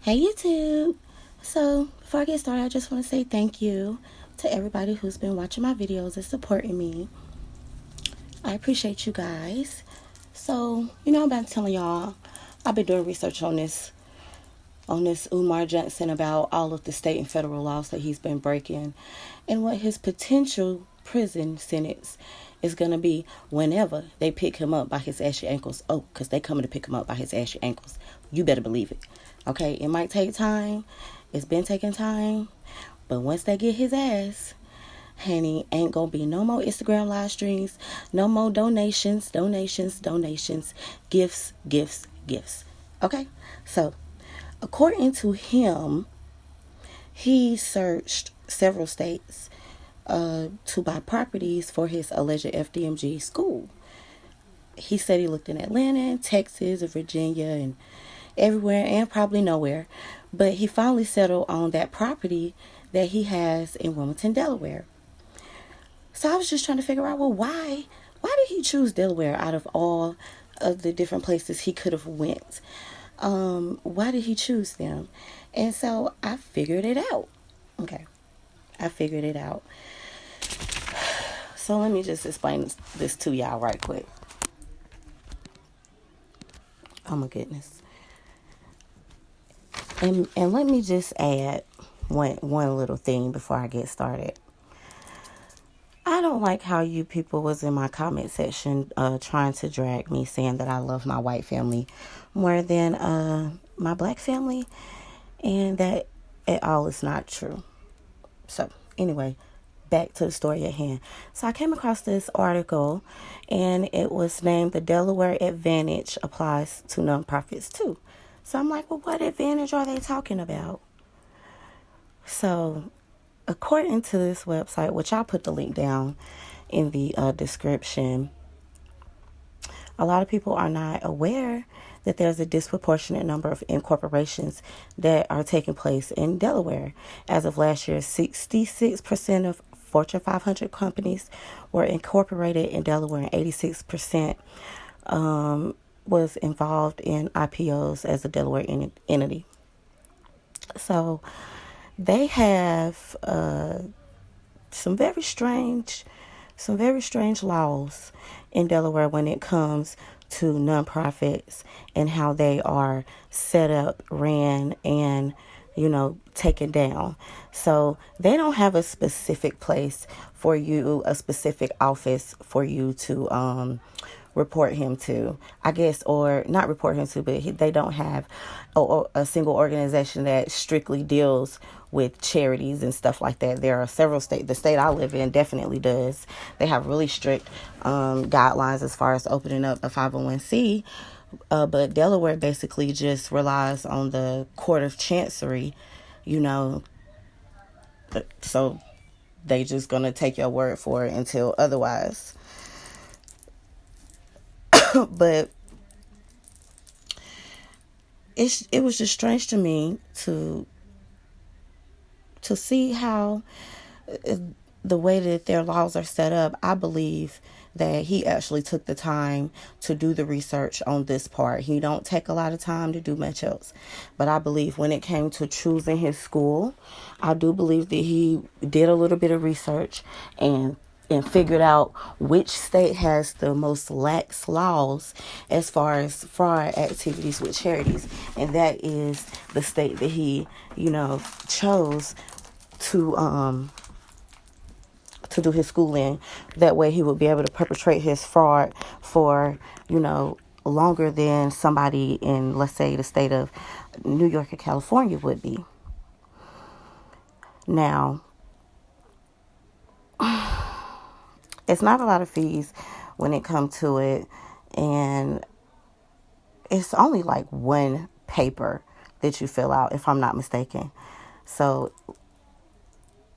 Hey YouTube! So before I get started, I just want to say thank you to everybody who's been watching my videos and supporting me. I appreciate you guys. So, I've been telling y'all, I've been doing research on this Umar Johnson about all of the state and federal laws that he's been breaking and what his potential prison sentence is going to be whenever they pick him up by his ashy ankles. Oh, because they coming to pick him up by his ashy ankles. You better believe it. Okay, it might take time. It's been taking time. But once they get his ass, honey, ain't gonna be no more Instagram live streams, no more donations, gifts. Okay? So, according to him, he searched several states to buy properties for his alleged FDMG school. He said he looked in Atlanta, Texas, Virginia, and everywhere, and probably nowhere. But he finally settled on that property that he has in Wilmington, Delaware. So I was just trying to figure out, well, why did he choose Delaware out of all of the different places he could have went? Why did he choose them? And so I figured it out. Okay, I figured it out. So let me just explain this to y'all right quick. Oh my goodness. And let me just add one little thing before I get started. I don't like how you people was in my comment section trying to drag me, saying that I love my white family more than my black family, and that at all is not true. So anyway, back to the story at hand. So I came across this article, and it was named "The Delaware Advantage Applies to Nonprofits Too." So I'm like, well, what advantage are they talking about? So according to this website, which I'll put the link down in the description, a lot of people are not aware that there's a disproportionate number of incorporations that are taking place in Delaware. As of last year, 66% of Fortune 500 companies were incorporated in Delaware, and 86% was involved in IPOs as a Delaware entity. So they have some very strange laws in Delaware when it comes to nonprofits and how they are set up, ran, and taken down. So they don't have a specific place for you, a specific office for you to report him to, I guess, or not report him to, but they don't have a single organization that strictly deals with charities and stuff like that. There are several states. The state I live in definitely does. They have really strict guidelines as far as opening up a 501c. But Delaware basically just relies on the Court of Chancery, so they just gonna take your word for it until otherwise. But it was just strange to me to see how the way that their laws are set up. I believe that he actually took the time to do the research on this part. He don't take a lot of time to do much else. But I believe when it came to choosing his school, I do believe that he did a little bit of research and figured out which state has the most lax laws as far as fraud activities with charities. And that is the state that he, chose to do his school in. That way he would be able to perpetrate his fraud for, longer than somebody in, let's say, the state of New York or California would be. Now, it's not a lot of fees when it comes to it, and it's only like one paper that you fill out, if I'm not mistaken. So,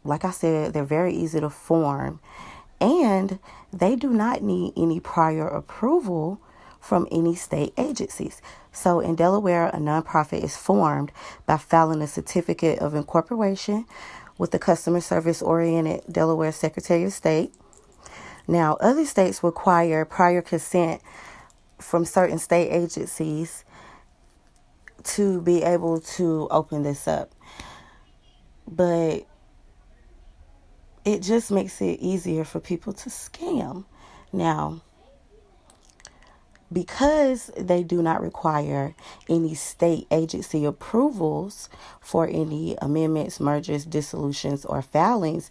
like I said, they're very easy to form, and they do not need any prior approval from any state agencies. So in Delaware, a nonprofit is formed by filing a certificate of incorporation with the customer service oriented Delaware Secretary of State. Now, other states require prior consent from certain state agencies to be able to open this up. But it just makes it easier for people to scam. Now, because they do not require any state agency approvals for any amendments, mergers, dissolutions, or filings,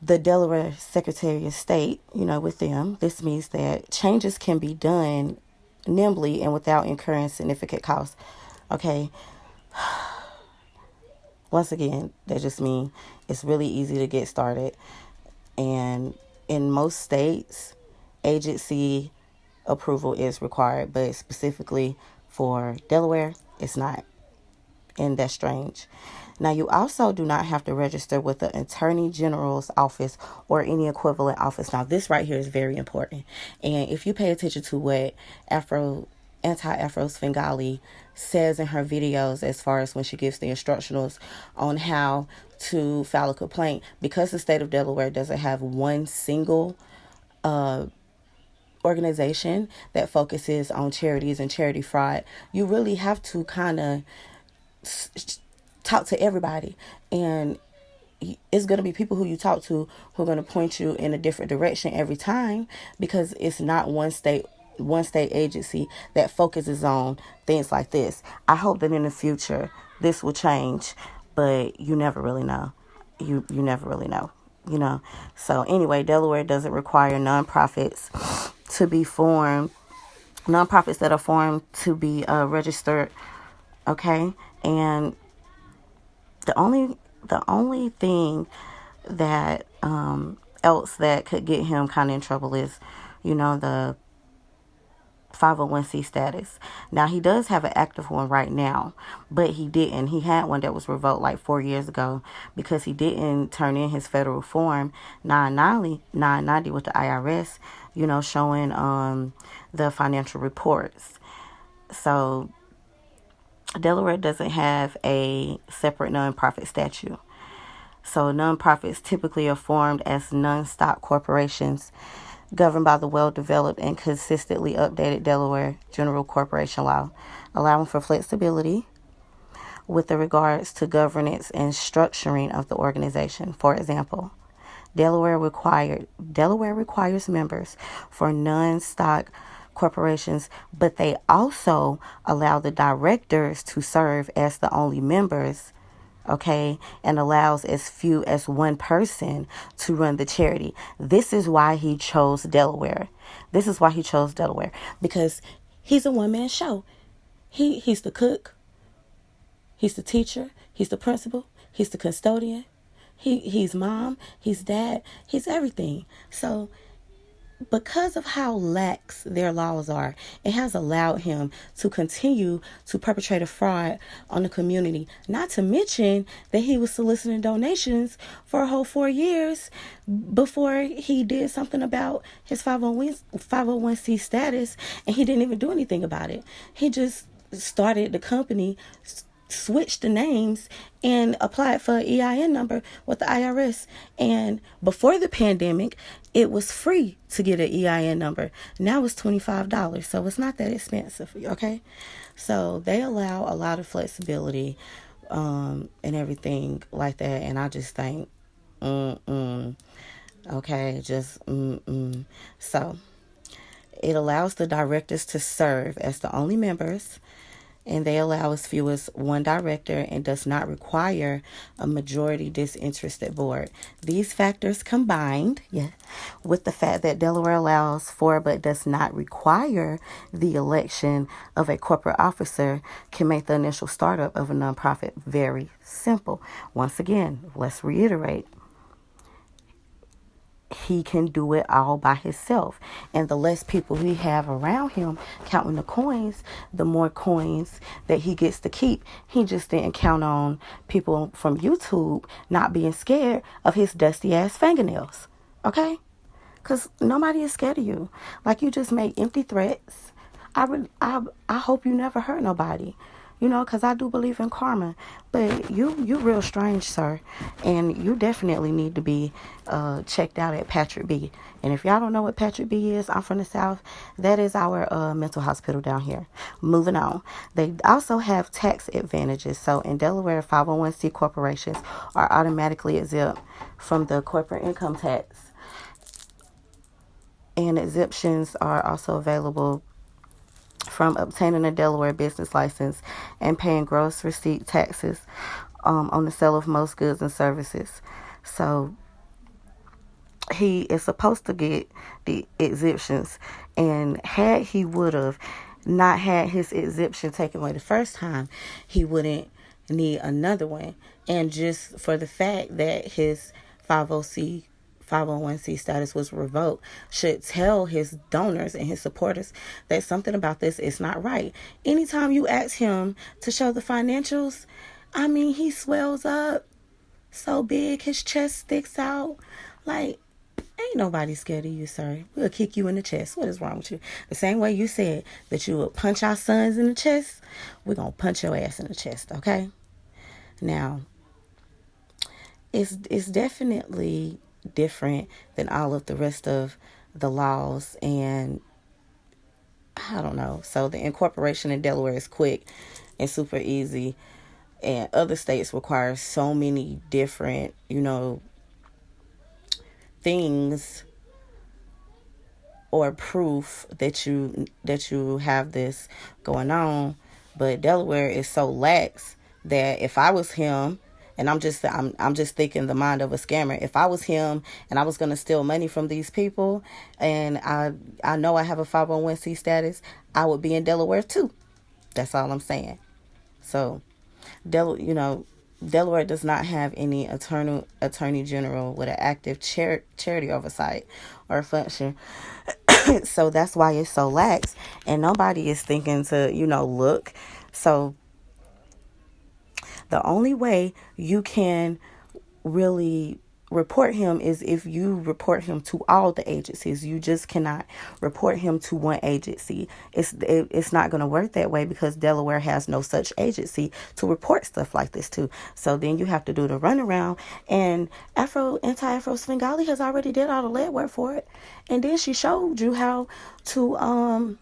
the Delaware Secretary of State, with them, this means that changes can be done nimbly and without incurring significant costs. Okay. Once again, that just means it's really easy to get started. And in most states, agency approval is required, but specifically for Delaware, it's not. And that's strange. Now, you also do not have to register with the Attorney General's office or any equivalent office. Now, this right here is very important. And if you pay attention to what Anti-Afro Svengali says in her videos, as far as when she gives the instructionals on how to file a complaint, because the state of Delaware doesn't have one single organization that focuses on charities and charity fraud, you really have to kind of talk to everybody. And it's going to be people who you talk to who are going to point you in a different direction every time, because it's not one state agency that focuses on things like this. I hope that in the future this will change, but you never really know. You never really know, So anyway, Delaware doesn't require nonprofits to be formed, nonprofits that are formed to be registered. Okay. And the only thing that else that could get him kind of in trouble is, the 501c status. Now, he does have an active one right now, but he didn't. He had one that was revoked like 4 years ago because he didn't turn in his federal form 990 with the IRS, showing the financial reports. So Delaware doesn't have a separate nonprofit statute. So nonprofits typically are formed as non-stock corporations governed by the well-developed and consistently updated Delaware General Corporation Law, allowing for flexibility with regards to governance and structuring of the organization. For example, Delaware requires members for non-stock corporations, but they also allow the directors to serve as the only members, okay, and allows as few as one person to run the charity. This is why he chose Delaware. Because he's a one-man show. He's the cook, he's the teacher, he's the principal, he's the custodian, he's mom, he's dad, he's everything. So because of how lax their laws are, it has allowed him to continue to perpetrate a fraud on the community. Not to mention that he was soliciting donations for a whole 4 years before he did something about his 501c status, and he didn't even do anything about it. He just started the company, switched the names, and applied for an EIN number with the IRS. And before the pandemic, it was free to get an EIN number. Now it's $25, so it's not that expensive, okay? So they allow a lot of flexibility and everything like that, and I just think, okay, So it allows the directors to serve as the only members, and they allow as few as one director, and does not require a majority disinterested board. These factors combined, with the fact that Delaware allows for but does not require the election of a corporate officer, can make the initial startup of a nonprofit very simple. Once again, let's reiterate. He can do it all by himself. And the less people we have around him counting the coins, the more coins that he gets to keep. He just didn't count on people from YouTube not being scared of his dusty ass fingernails. Okay? Because nobody is scared of you. Like, you just make empty threats. I hope you never hurt nobody. because I do believe in karma. But you real strange, sir, and you definitely need to be checked out at Patrick B. And if y'all don't know what Patrick B is, I'm from the South. That is our mental hospital down here. Moving on. They also have tax advantages. So in Delaware, 501c corporations are automatically exempt from the corporate income tax. And exemptions are also available from obtaining a Delaware business license and paying gross receipt taxes on the sale of most goods and services. So he is supposed to get the exemptions, and had he would have not had his exemption taken away the first time, he wouldn't need another one. And just for the fact that his 501c status was revoked should tell his donors and his supporters that something about this is not right. Anytime you ask him to show the financials, I mean, he swells up so big, his chest sticks out. Like, ain't nobody scared of you, sir. We'll kick you in the chest. What is wrong with you? The same way you said that you would punch our sons in the chest, we're going to punch your ass in the chest, okay? Now, it's definitely different than all of the rest of the laws, and I don't know. So the incorporation in Delaware is quick and super easy, and other states require so many different, things or proof that you have this going on. But Delaware is so lax that if I was him, and I'm just thinking the mind of a scammer. If I was him and I was going to steal money from these people, and I know I have a 501c status, I would be in Delaware too. That's all I'm saying. So, Delaware does not have any attorney general with an active charity oversight or function. So that's why it's so lax, and nobody is thinking to, look. So the only way you can really report him is if you report him to all the agencies. You just cannot report him to one agency. It's not going to work that way, because Delaware has no such agency to report stuff like this to. So then you have to do the runaround, and Anti-Afro Svengali has already did all the legwork for it, and then she showed you how to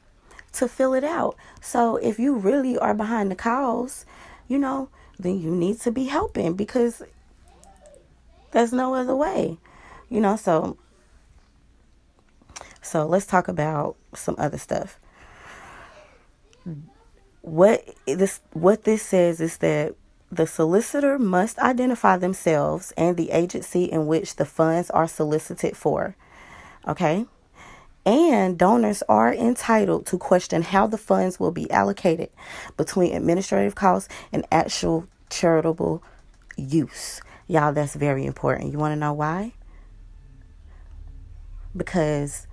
fill it out. So if you really are behind the cause, then you need to be helping, because there's no other way, so let's talk about some other stuff. What this says is that the solicitor must identify themselves and the agency in which the funds are solicited for. Okay? And donors are entitled to question how the funds will be allocated between administrative costs and actual charitable use. Y'all, that's very important. You want to know why? Because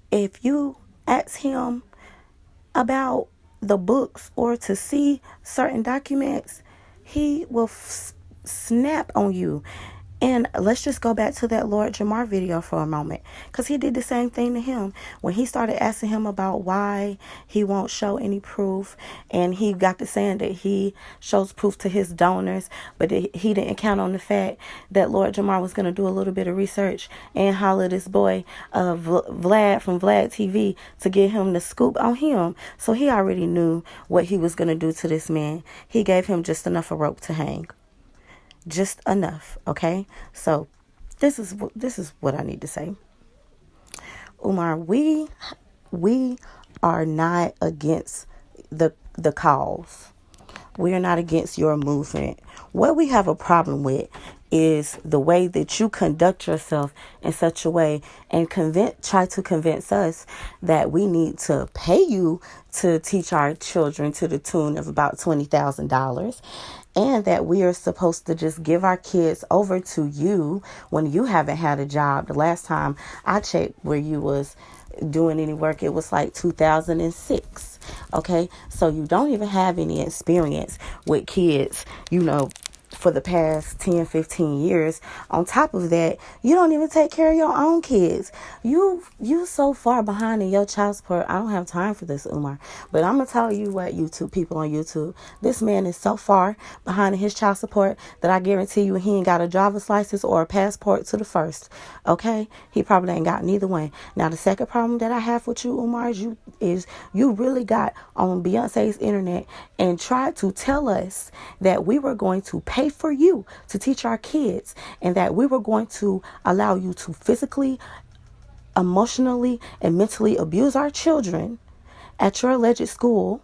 if you ask him about the books or to see certain documents, he will snap on you. And let's just go back to that Lord Jamar video for a moment, because he did the same thing to him when he started asking him about why he won't show any proof. And he got to saying that he shows proof to his donors, but he didn't count on the fact that Lord Jamar was going to do a little bit of research and holler this boy Vlad from Vlad TV to get him the scoop on him. So he already knew what he was going to do to this man. He gave him just enough of rope to hang. Just enough, okay? So this is what I need to say. Umar, we are not against the cause. We are not against your movement. What we have a problem with is the way that you conduct yourself in such a way and try to convince us that we need to pay you to teach our children to the tune of about $20,000. And that we are supposed to just give our kids over to you when you haven't had a job. The last time I checked where you was doing any work, it was like 2006. Okay, so you don't even have any experience with kids, for the past 10, 15 years. On top of that, you don't even take care of your own kids. You so far behind in your child support. I don't have time for this, Umar. But I'm going to tell you what, YouTube people on YouTube, this man is so far behind in his child support that I guarantee you he ain't got a driver's license or a passport to the first. Okay? He probably ain't got neither one. Now, the second problem that I have with you, Umar, is you really got on Beyonce's internet and tried to tell us that we were going to pay for you to teach our kids and that we were going to allow you to physically, emotionally, and mentally abuse our children at your alleged school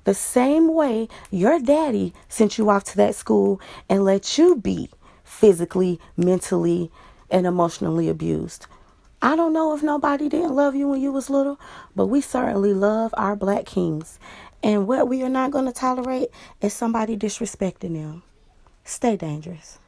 the same way your daddy sent you off to that school and let you be physically, mentally, and emotionally abused. I don't know if nobody didn't love you when you was little, but we certainly love our black kings. And what we are not going to tolerate is somebody disrespecting them. Stay dangerous.